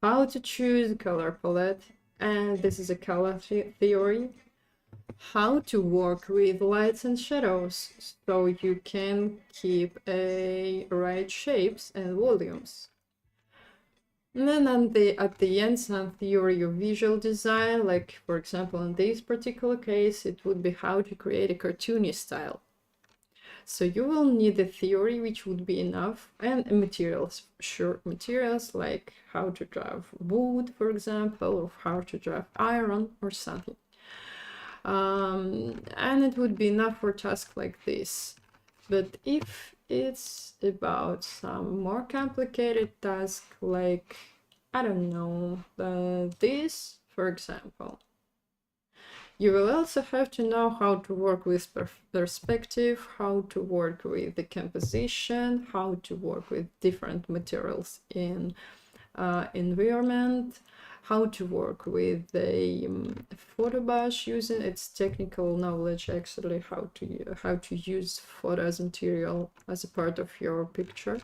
how to choose color palette, and this is a color theory, how to work with lights and shadows so you can keep a right shapes and volumes. And then at the end, some theory of visual design, like for example in this particular case, it would be how to create a cartoony style. So you will need the theory, which would be enough, and materials, sure, materials like how to draw wood, for example, or how to draw iron or something. And it would be enough for a task like this. But if it's about some more complicated task, like, I don't know, this, for example, you will also have to know how to work with perspective, how to work with the composition, how to work with different materials in environment, how to work with the photo brush using its technical knowledge, actually how to use photo as material as a part of your picture.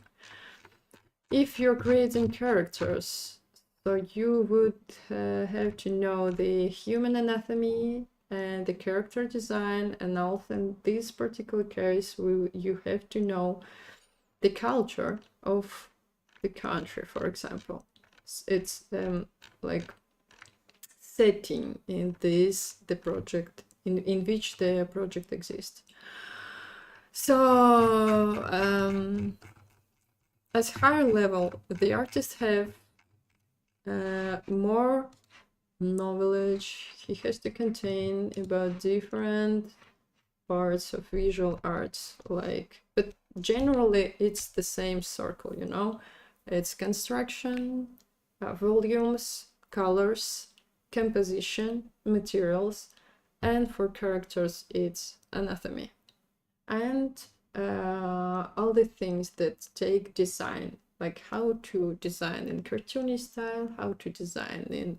If you're creating characters, so you would have to know the human anatomy and the character design, and also in this particular case, you have to know the culture of the country, for example. It's like setting in the project in which the project exists. So as higher level, the artists have more knowledge he has to contain about different parts of visual arts, like, but generally it's the same circle, it's construction, volumes, colors, composition, materials, and for characters it's anatomy. And all the things that take design, like how to design in cartoony style, how to design in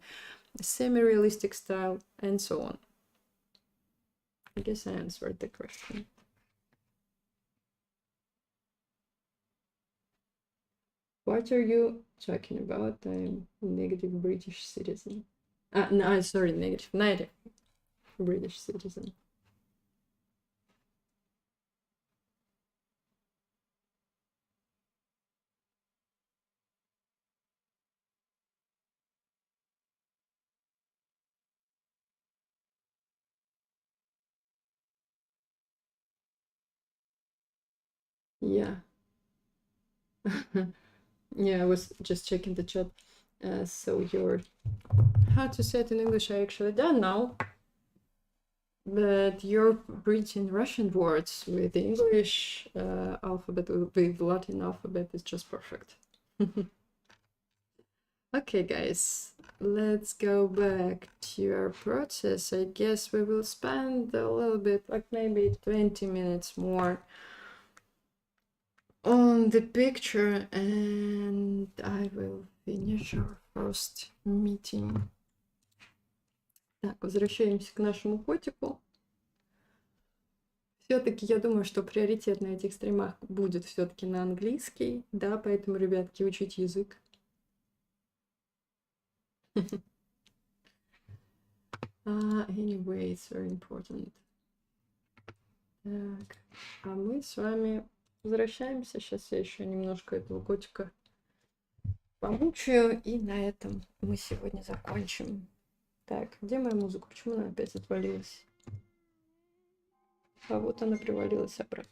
semi-realistic style, and so on. I guess I answered the question. What are you talking about? I'm negative British citizen. No, sorry, negative native British citizen. Yeah. Yeah, I was just checking the chat. So your how to say it in English, I actually don't know. But you're bridging Russian words with the English alphabet, with Latin alphabet is just perfect. Okay, guys, let's go back to our process. I guess we will spend a little bit, like maybe 20 minutes more on the picture, and I will finish our first meeting. Так, возвращаемся к нашему котику. Все-таки я думаю, что приоритет на этих стримах будет все-таки на английский, да, поэтому, ребятки, учить язык. Anyway, it's very important. Так, а мы с вами возвращаемся. Сейчас я еще немножко этого котика помучаю, и на этом мы сегодня закончим. Так, где моя музыка? Почему она опять отвалилась? А вот она привалилась обратно.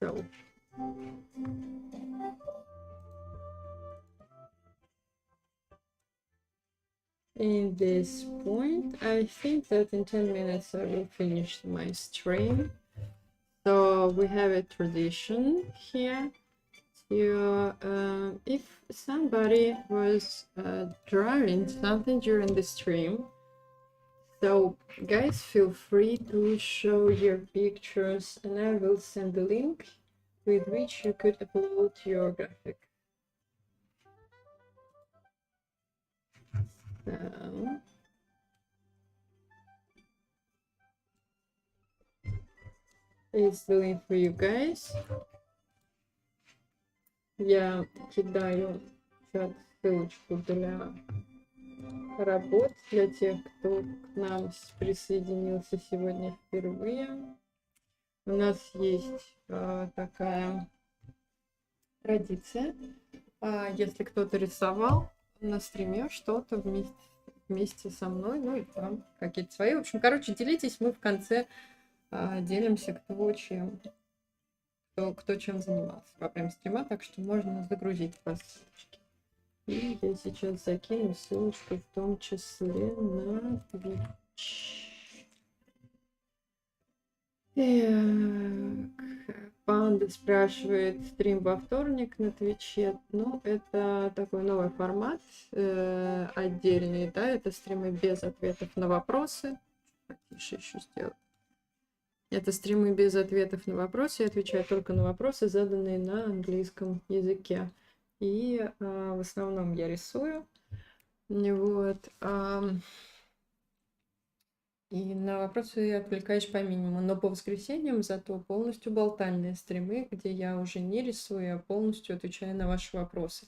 So in this point, I think that in 10 minutes I will finish my stream. So we have a tradition here to, if somebody was drawing something during the stream, so guys, feel free to show your pictures and I will send the link with which you could upload your graphic. So, it's the link for you guys. Я кидаю в чат ссылочку для работ для тех, кто к нам присоединился сегодня впервые. У нас есть такая традиция. Если кто-то рисовал на стриме что-то вместе со мной, ну и там какие-то свои. В общем, короче, делитесь, мы в конце делимся, кто чем занимался во время стрима, так что можно загрузить по ссылочке. И я сейчас закину ссылочку в том числе на Twitch. Так, Панда спрашивает, стрим во вторник на Твиче. Ну, это такой новый формат, отдельный, да, это стримы без ответов на вопросы. Потише еще сделать. Это стримы без ответов на вопросы. Я отвечаю только на вопросы, заданные на английском языке. И в основном я рисую. Вот. И на вопросы я отвлекаюсь по минимуму. Но по воскресеньям зато полностью болтальные стримы, где я уже не рисую, а полностью отвечаю на ваши вопросы.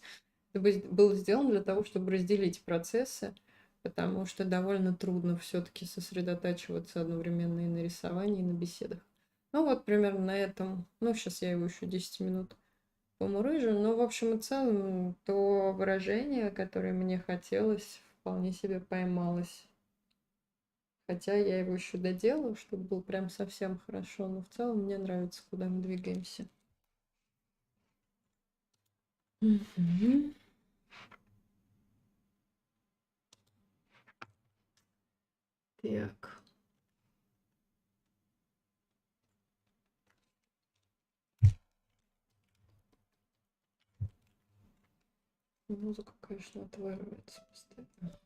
Это было сделано для того, чтобы разделить процессы, потому что довольно трудно все-таки сосредотачиваться одновременно и на рисовании, и на беседах. Ну вот примерно на этом. Ну, сейчас я его еще 10 минут помурыжу. Но в общем и целом то выражение, которое мне хотелось, вполне себе поймалось. Хотя я его еще доделаю, чтобы был прям совсем хорошо, но в целом мне нравится, куда мы двигаемся. Мгм. Так. Музыка, конечно, отваливается постоянно.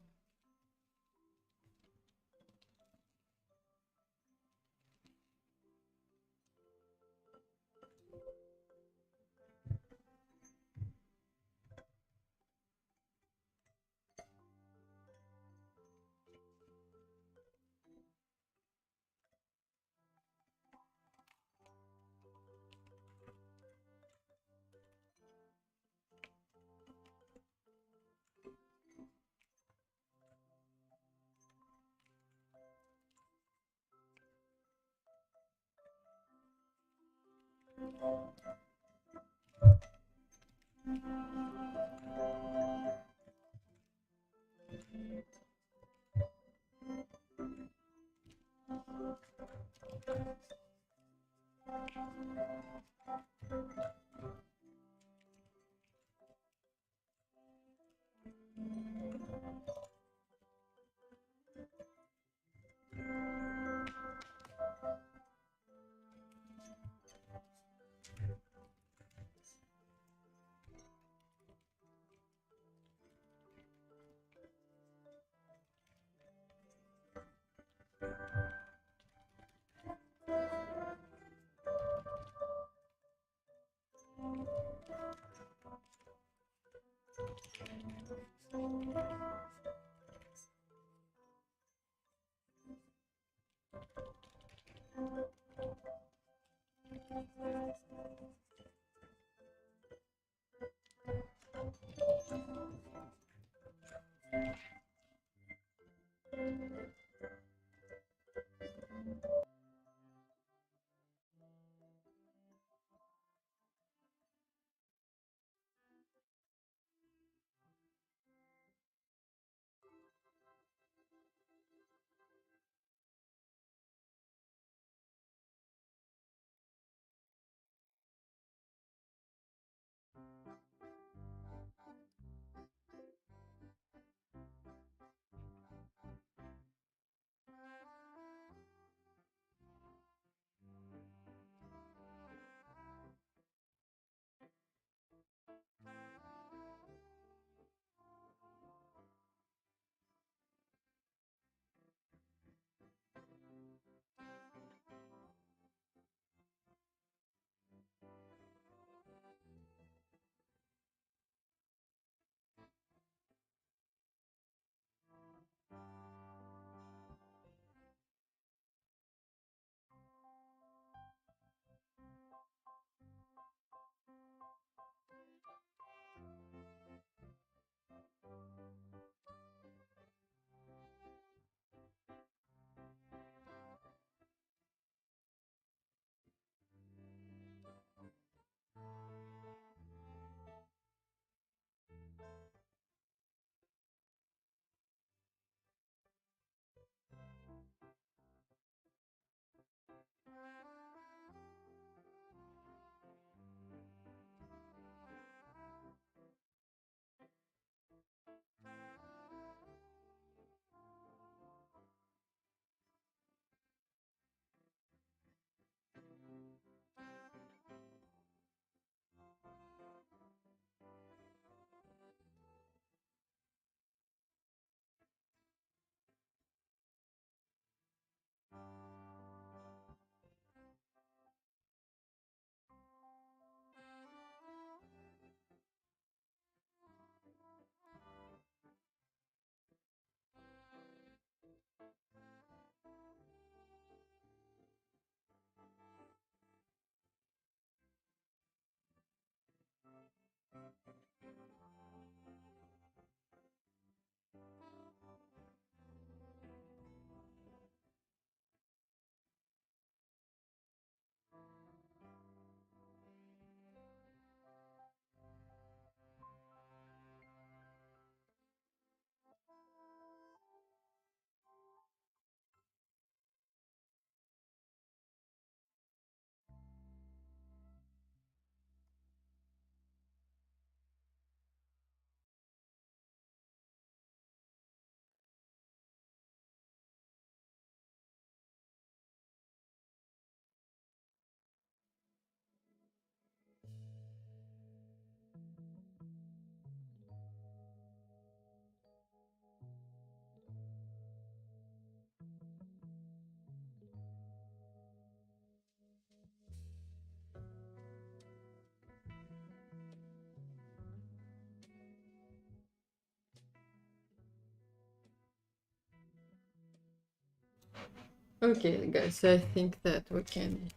Okay, guys, I think that we can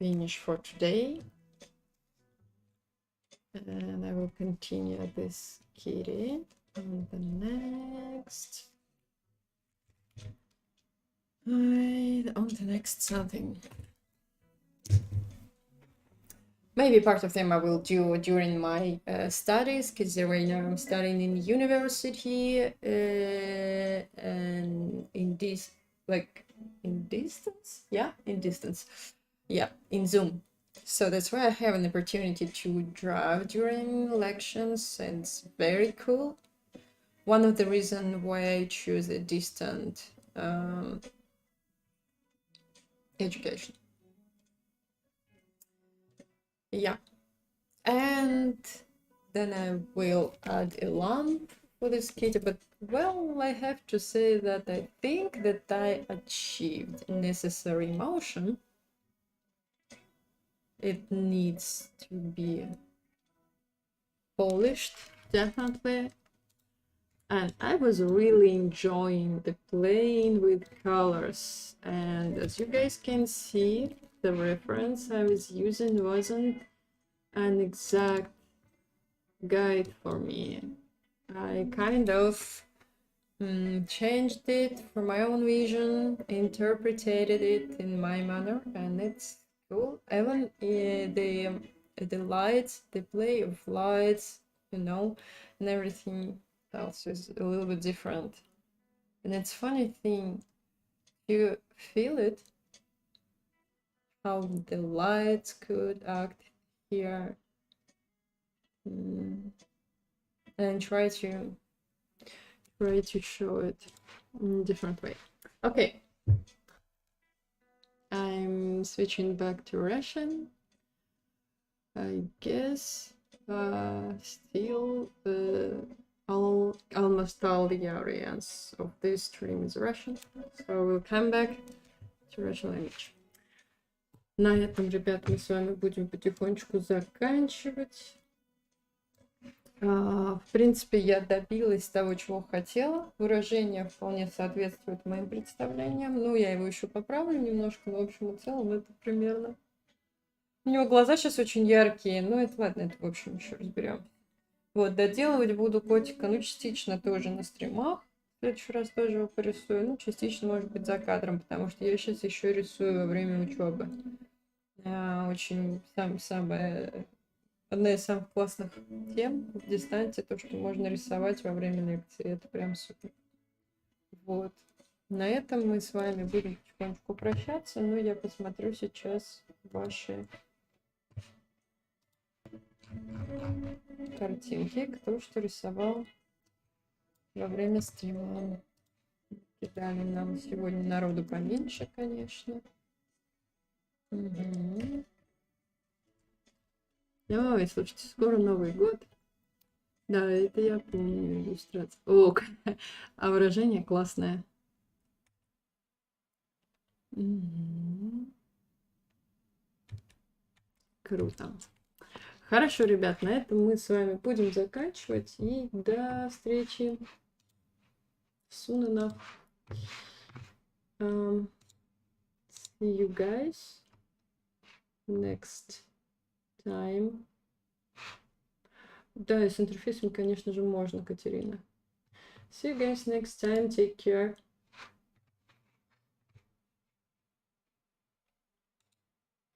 finish for today. And I will continue this kitty on the next. On the next something. Maybe part of them I will do during my studies, because right now I'm studying in university and in this, like, in distance, yeah, in Zoom. So that's why I have an opportunity to drive during lections, and it's very cool. One of the reasons why I choose a distant education. Yeah. And then I will add a lamp for this kitty, but well, I have to say that I think that I achieved necessary motion. It needs to be polished, definitely. And I was really enjoying the playing with colors. And as you guys can see, the reference I was using wasn't an exact guide for me. I kind of changed it for my own vision, interpreted it in my manner, and it's cool. Even the lights, the play of lights, and everything else is a little bit different. And it's funny thing, you feel it, how the lights could act here, and try to show it in a different way. Okay, I'm switching back to Russian. I guess still almost all the audience of this stream is Russian, so we'll come back to Russian language. На этом, ребят, мы с вами будем потихонечку заканчивать. В принципе, я добилась того, чего хотела. Выражение вполне соответствует моим представлениям. Ну, я его еще поправлю немножко, но в общем и целом это примерно. У него глаза сейчас очень яркие, но это ладно, это в общем еще разберем. Вот, доделывать буду котика, ну, частично тоже на стримах. В следующий раз тоже его порисую. Ну, частично, может быть, за кадром, потому что я сейчас еще рисую во время учебы. Очень самое одна из самых классных тем в дистанции, то, что можно рисовать во время лекции. Это прям супер. Вот. На этом мы с вами будем потихонечку прощаться, но я посмотрю сейчас ваши картинки, кто что рисовал во время стрима. Кидали нам сегодня народу поменьше, конечно. Угу. Ой, слушайте, скоро Новый год. Да, это я помню иллюстрацию. О, а выражение классное. Угу. Круто. Хорошо, ребят, на этом мы с вами будем заканчивать. И до встречи soon enough. See you guys next time. Да, и с интерфейсом, конечно же, можно, Катерина. See you guys next time. Take care.